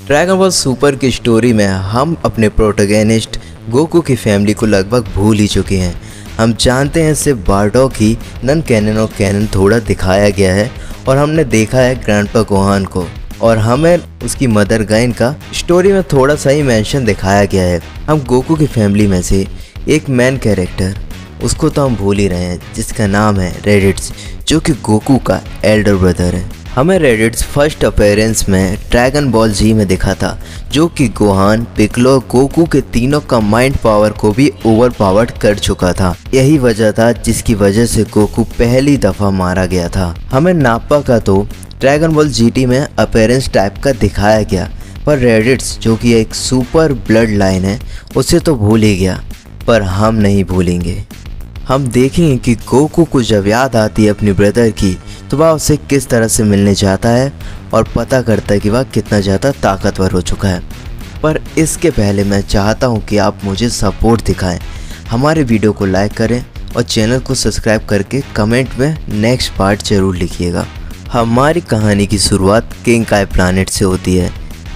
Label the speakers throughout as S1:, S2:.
S1: Dragon ball super की story में हम अपने प्रोटैगनिस्ट गोकू की फैमिली को लगभग भूल ही चुके हैं। हम जानते हैं सिर्फ बारडॉग ही नन कैनन और कैनन थोड़ा दिखाया गया है और हमने देखा है ग्रैंडपा गोहान को और हमें उसकी मदर गाइन का स्टोरी में थोड़ा सा ही मेंशन दिखाया गया है। हम गोकू की फैमिली में से एक मेन कैरेक्टर उसको तो हम भूल ही रहे हैं जिसका नाम है रेडिट्स, जो कि गोकू का एल्डर ब्रदर है। हमें रेडिट्स फर्स्ट अपीयरेंस में ड्रैगन बॉल जी में दिखा था, जो कि गोहान, पिक्लो, गोकू के तीनों का माइंड पावर को भी ओवर पावर्ड कर चुका था। यही वजह था जिसकी वजह से गोकू पहली दफ़ा मारा गया था। हमें नाप्पा का तो ड्रैगन बॉल जीटी में अपीयरेंस टाइप का दिखाया गया, पर रेडिट्स जो कि एक सुपर ब्लड लाइन है उसे तो भूल ही गया, पर हम नहीं भूलेंगे। हम देखेंगे कि गोकू को जब याद आती है अपनी ब्रदर की तो वह उसे किस तरह से मिलने जाता है और पता करता है कि वह कितना ज़्यादा ताकतवर हो चुका है। पर इसके पहले मैं चाहता हूं कि आप मुझे सपोर्ट दिखाएं, हमारे वीडियो को लाइक करें और चैनल को सब्सक्राइब करके कमेंट में नेक्स्ट पार्ट ज़रूर लिखिएगा। हमारी कहानी की शुरुआत किंग काय प्लानेट से होती है,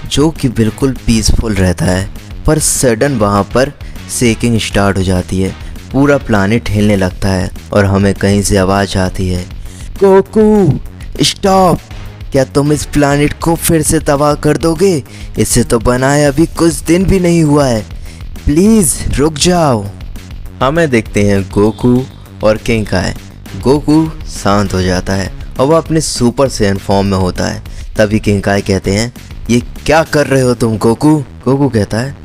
S1: जो कि बिल्कुल पीसफुल रहता है, पर सडन वहाँ पर शेकिंग स्टार्ट हो जाती है। पूरा प्लानेट हिलने लगता है और हमें कहीं से आवाज़ आती है, गोकू स्टॉप, क्या तुम इस प्लानेट को फिर से तबाह कर दोगे? इसे तो बनाए अभी कुछ दिन भी नहीं हुआ है, प्लीज़ रुक जाओ। हमें देखते हैं गोकू और किंग काय। गोकू शांत हो जाता है और वह अपने सुपर सैयन फॉर्म में होता है। तभी किंग काय कहते हैं, ये क्या कर रहे हो तुम गोकू? गोकू कहता है,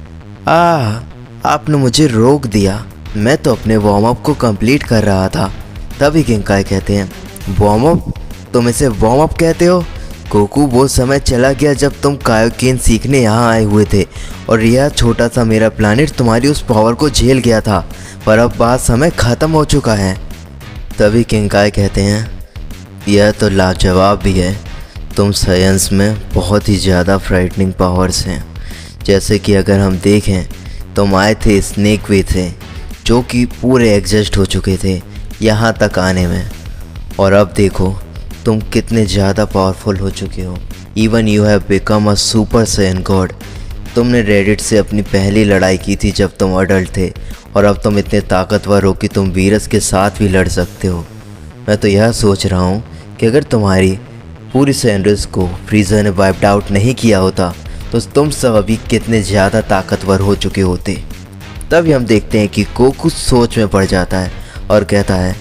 S1: आपने मुझे रोक दिया, मैं तो अपने वार्म अप को कंप्लीट कर रहा था। तभी किंग काय कहते हैं, वार्म अप? तुम इसे वार्म अप कहते हो? गोकू, वो समय चला गया जब तुम कायोकेन सीखने यहाँ आए हुए थे और यह छोटा सा मेरा प्लानेट तुम्हारी उस पावर को झेल गया था, पर अब बात समय ख़त्म हो चुका है। तभी किंग काय कहते हैं, यह तो लाजवाब भी है, तुम साइंस में बहुत ही ज़्यादा फ्राइटनिंग पावर्स हैं। जैसे कि अगर हम देखें, तुम आए थे स्नेक वे से, जो कि पूरे एग्जस्ट हो चुके थे यहाँ तक आने में, और अब देखो तुम कितने ज़्यादा पावरफुल हो चुके हो। Even you have become a super Saiyan God. तुमने रेडिट से अपनी पहली लड़ाई की थी जब तुम अडल्ट थे, और अब तुम इतने ताकतवर हो कि तुम वीरस के साथ भी लड़ सकते हो। मैं तो यह सोच रहा हूँ कि अगर तुम्हारी पूरी सैयन रेस को फ्रीज़र ने वाइप्ड आउट नहीं किया होता तो तुम सब अभी कितने ज़्यादा ताकतवर हो चुके होते। तभी हम देखते हैं कि गोकू सोच में पड़ जाता है और कहता है,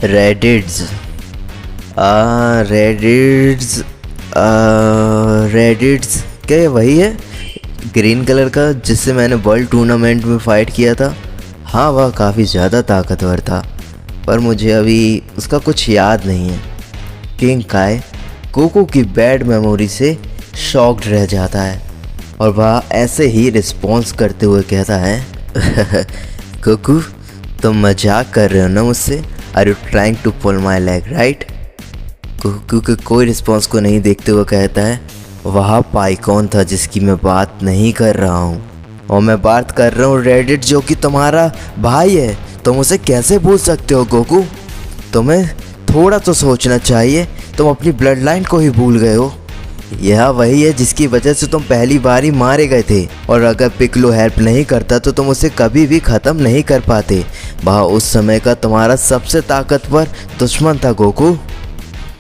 S1: रेडिट्स क्या ये वही है ग्रीन कलर का जिससे मैंने वर्ल्ड टूर्नामेंट में फ़ाइट किया था? हाँ, वह काफ़ी ज़्यादा ताकतवर था, पर मुझे अभी उसका कुछ याद नहीं है। किंग काय गोकू की बैड मेमोरी से शॉक्ड रह जाता है और वह ऐसे ही रिस्पॉन्स करते हुए कहता है, गोकू, तुम मजाक कर रहे हो ना मुझसे? Are you trying to pull my leg right? Goku के कोई रिस्पॉन्स को नहीं देखते हुए कहता है, वह पाइकॉन था जिसकी मैं बात नहीं कर रहा हूँ, और मैं बात कर रहा हूँ रेडिट, जो कि तुम्हारा भाई है। तुम उसे कैसे भूल सकते हो गोकू? तुम्हें थोड़ा तो सोचना चाहिए, तुम अपनी ब्लड लाइन को ही भूल गए हो। यह वही है जिसकी वजह से तुम पहली बार ही मारे गए थे, और अगर पिक्लो हेल्प नहीं करता तो तुम उसे कभी भी ख़त्म नहीं कर पाते। वह उस समय का तुम्हारा सबसे ताकतवर दुश्मन था गोकू।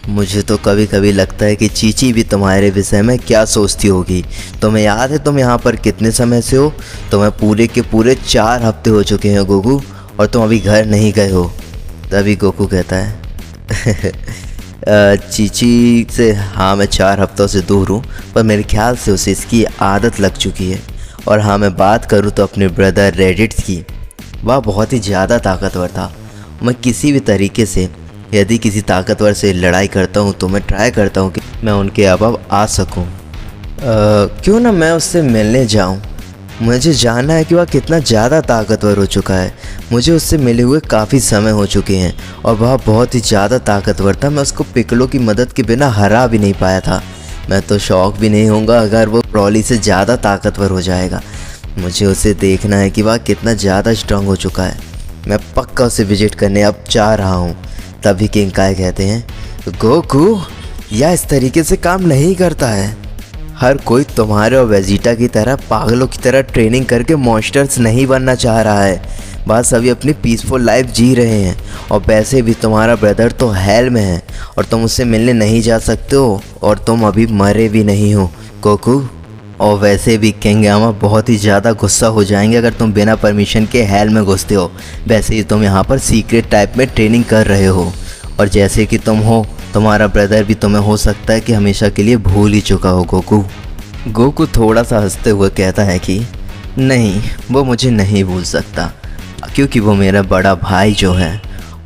S1: मुझे तो कभी कभी लगता है कि चीची भी तुम्हारे विषय में क्या सोचती होगी। तुम्हें याद है तुम यहाँ पर कितने समय से हो? तुम्हें पूरे के पूरे 4 हफ्ते हो चुके हैं गोकू, और तुम अभी घर नहीं गए हो। तभी गोकू कहता है, चीची से हाँ मैं 4 हफ्तों से दूर हूँ, पर मेरे ख्याल से उसे इसकी आदत लग चुकी है। और हाँ, मैं बात करूँ तो अपने ब्रदर रेडिट्स की, वह बहुत ही ज़्यादा ताकतवर था। मैं किसी भी तरीके से यदि किसी ताकतवर से लड़ाई करता हूँ तो मैं ट्राई करता हूँ कि मैं उनके अभाव आ सकूँ। क्यों ना मैं उससे मिलने जाऊँ? मुझे जानना है कि वह कितना ज़्यादा ताकतवर हो चुका है। मुझे उससे मिले हुए काफ़ी समय हो चुके हैं और वह बहुत ही ज़्यादा ताकतवर था। मैं उसको पिक्लो की मदद के बिना हरा भी नहीं पाया था। मैं तो शौक भी नहीं होऊंगा अगर वो ब्रॉली से ज़्यादा ताकतवर हो जाएगा। मुझे उसे देखना है कि वह कितना ज़्यादा स्ट्रांग हो चुका है। मैं पक्का उसे विजिट करने अब जा रहा हूँ। तभी किंग काय कहते हैं, गोकू यह इस तरीके से काम नहीं करता है। हर कोई तुम्हारे और वेजिटा की तरह पागलों की तरह ट्रेनिंग करके मॉन्स्टर्स नहीं बनना चाह रहा है। बस अभी अपनी पीसफुल लाइफ जी रहे हैं। और वैसे भी तुम्हारा ब्रदर तो हेल में है और तुम उससे मिलने नहीं जा सकते हो, और तुम अभी मरे भी नहीं हो गोकू। और वैसे भी किंग यामा बहुत ही ज़्यादा गुस्सा हो जाएंगे अगर तुम बिना परमिशन के हेल में घुसते हो। वैसे ही तुम यहाँ पर सीक्रेट टाइप में ट्रेनिंग कर रहे हो, और जैसे कि तुम हो, तुम्हारा ब्रदर भी तुम्हें हो सकता है कि हमेशा के लिए भूल ही चुका हो गोकू। गोकू थोड़ा सा हंसते हुए कहता है कि नहीं, वो मुझे नहीं भूल सकता, क्योंकि वो मेरा बड़ा भाई जो है,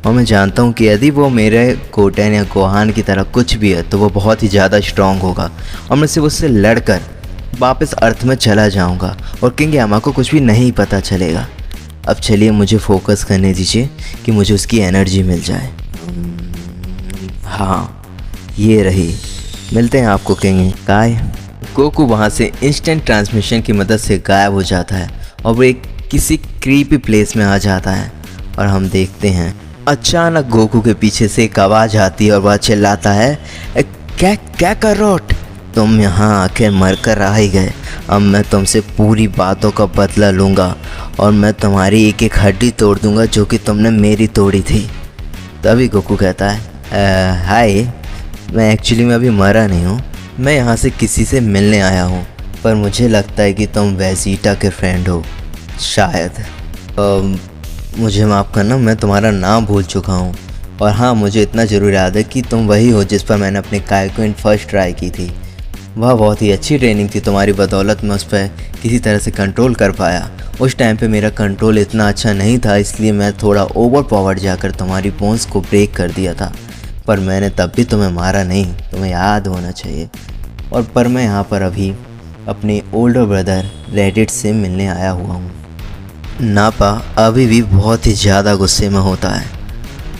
S1: और मैं जानता हूँ कि यदि वो मेरे गोटेन या गोहान की तरह कुछ भी है तो वो बहुत ही ज़्यादा स्ट्रॉन्ग होगा, और मैं सिर्फ उससे लड़कर वापस अर्थ में चला जाऊँगा और किंग यामा को कुछ भी नहीं पता चलेगा। अब चलिए मुझे फोकस करने दीजिए कि मुझे उसकी एनर्जी मिल जाए। हाँ, ये रही। मिलते हैं आपको किंग काय। गोकू वहाँ से इंस्टेंट ट्रांसमिशन की मदद से गायब हो जाता है और वो एक किसी क्रीपी प्लेस में आ जाता है, और हम देखते हैं अचानक गोकू के पीछे से एक आवाज़ आती है और वह चिल्लाता है, क्या क्या कर रहे हो? तुम यहाँ आकर मर कर आ ही गए। अब मैं तुमसे पूरी बातों का बदला लूँगा और मैं तुम्हारी एक एक हड्डी तोड़ दूँगा जो कि तुमने मेरी तोड़ी थी। तभी गोकू कहता है, हाय, मैं एक्चुअली मैं अभी मरा नहीं हूँ, मैं यहाँ से किसी से मिलने आया हूँ, पर मुझे लगता है कि तुम वेजिटा के फ्रेंड हो शायद। मुझे माफ़ करना, मैं तुम्हारा नाम भूल चुका हूँ। और हाँ, मुझे इतना ज़रूर याद है कि तुम वही हो जिस पर मैंने अपने काइकुइन फर्स्ट ट्राई की थी। वह बहुत ही अच्छी ट्रेनिंग थी, तुम्हारी बदौलत मैं उस पर किसी तरह से कंट्रोल कर पाया। उस टाइम पे मेरा कंट्रोल इतना अच्छा नहीं था, इसलिए मैं थोड़ा ओवर पावर्ड जाकर तुम्हारी बोन्स को ब्रेक कर दिया था, पर मैंने तब भी तुम्हें मारा नहीं, तुम्हें याद होना चाहिए। और पर मैं यहाँ पर अभी अपने ओल्डर ब्रदर रेडिट से मिलने आया हुआ हूँ। नापा अभी भी बहुत ही ज़्यादा गुस्से में होता है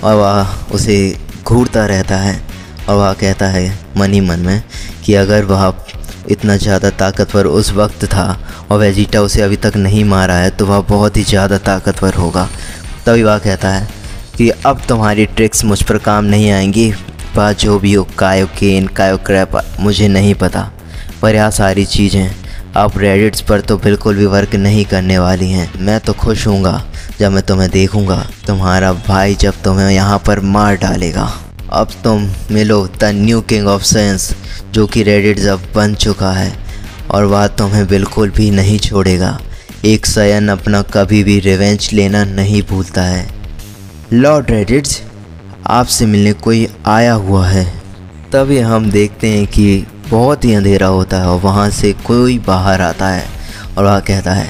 S1: और वह उसे घूरता रहता है, और वह कहता है मन ही मन में कि अगर वह इतना ज़्यादा ताकतवर उस वक्त था और वेजिटा उसे अभी तक नहीं मारा है तो वह बहुत ही ज़्यादा ताकतवर होगा। तभी वह कहता है कि अब तुम्हारी ट्रिक्स मुझ पर काम नहीं आएंगी, बात जो भी हो, कायोकेन कायोक्रैप मुझे नहीं पता, पर यह सारी चीज़ें अब रेडिट्स पर तो बिल्कुल भी वर्क नहीं करने वाली हैं। मैं तो खुश हूँगा जब मैं तुम्हें देखूँगा, तुम्हारा भाई जब तुम्हें यहाँ पर मार डालेगा। अब तुम मिलो the new king of science, जो कि रेडिट्स अब बन चुका है, और वह तुम्हें बिल्कुल भी नहीं छोड़ेगा। एक सायन अपना कभी भी रिवेंज लेना नहीं भूलता है। लॉर्ड रेडिट्स, आपसे मिलने कोई आया हुआ है। तभी हम देखते हैं कि बहुत ही अंधेरा होता है और वहाँ से कोई बाहर आता है और वह कहता है,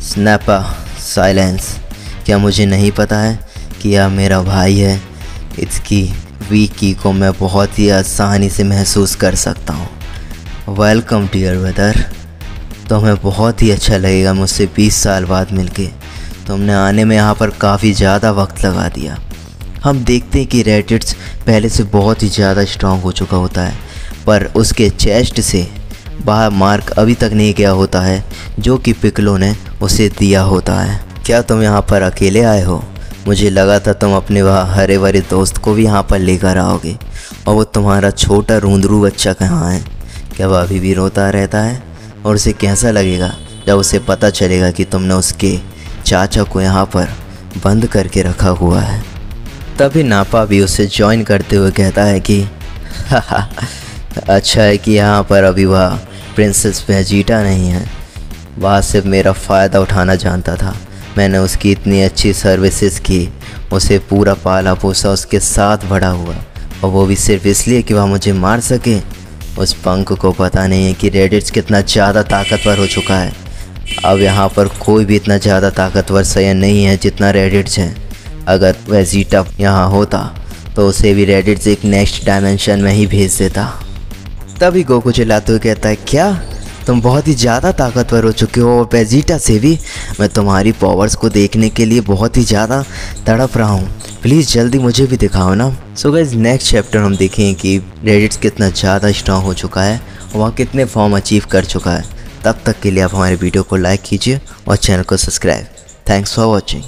S1: स्नैपा साइलेंस, क्या मुझे नहीं पता है कि यह मेरा भाई है? इसकी वीक की को मैं बहुत ही आसानी से महसूस कर सकता हूँ। वेलकम डियर ब्रदर, तुम्हें बहुत ही अच्छा लगेगा मुझसे 20 साल बाद मिलके। तुमने आने में यहाँ पर काफ़ी ज़्यादा वक्त लगा दिया। हम देखते हैं कि रेडिट्स पहले से बहुत ही ज़्यादा स्ट्रांग हो चुका होता है, पर उसके चेस्ट से बाहर मार्क अभी तक नहीं गया होता है जो कि पिकलो ने उसे दिया होता है। क्या तुम यहाँ पर अकेले आए हो? मुझे लगा था तुम अपने वह हरे भरे दोस्त को भी यहाँ पर लेकर आओगे। और वो तुम्हारा छोटा रूंदरू बच्चा कहाँ है? क्या वह अभी भी रोता रहता है? और उसे कैसा लगेगा जब उसे पता चलेगा कि तुमने उसके चाचा को यहाँ पर बंद करके रखा हुआ है? तभी नापा भी उसे ज्वाइन करते हुए कहता है कि अच्छा है कि यहाँ पर अभी वह प्रिंसेस वेजिटा नहीं है। वह सिर्फ मेरा फ़ायदा उठाना जानता था। मैंने उसकी इतनी अच्छी सर्विसेज की, उसे पूरा पाला पोसा, उसके साथ बड़ा हुआ, और वो भी सिर्फ इसलिए कि वह मुझे मार सके। उस पंख को पता नहीं है कि रेडिट्स कितना ज़्यादा ताकतवर हो चुका है। अब यहाँ पर कोई भी इतना ज़्यादा ताकतवर सयन नहीं है जितना रेडिट्स है। अगर वेजिटा यहाँ होता तो उसे भी रेडिट्स एक नेक्स्ट डायमेंशन में ही भेज देता। तभी गोकू चिल्लाते हुए कहता है, क्या तुम बहुत ही ज़्यादा ताकतवर हो चुके हो? और वेजिटा से भी? मैं तुम्हारी पावर्स को देखने के लिए बहुत ही ज़्यादा तड़प रहा हूँ, प्लीज़ जल्दी मुझे भी दिखाओ ना। सो गाइस, नेक्स्ट चैप्टर हम देखेंगे कि रेडिट्स कितना ज़्यादा स्ट्रॉन्ग हो चुका है और वहाँ कितने फॉर्म अचीव कर चुका है। तब तक के लिए आप हमारे वीडियो को लाइक कीजिए और चैनल को सब्सक्राइब। Thanks for watching.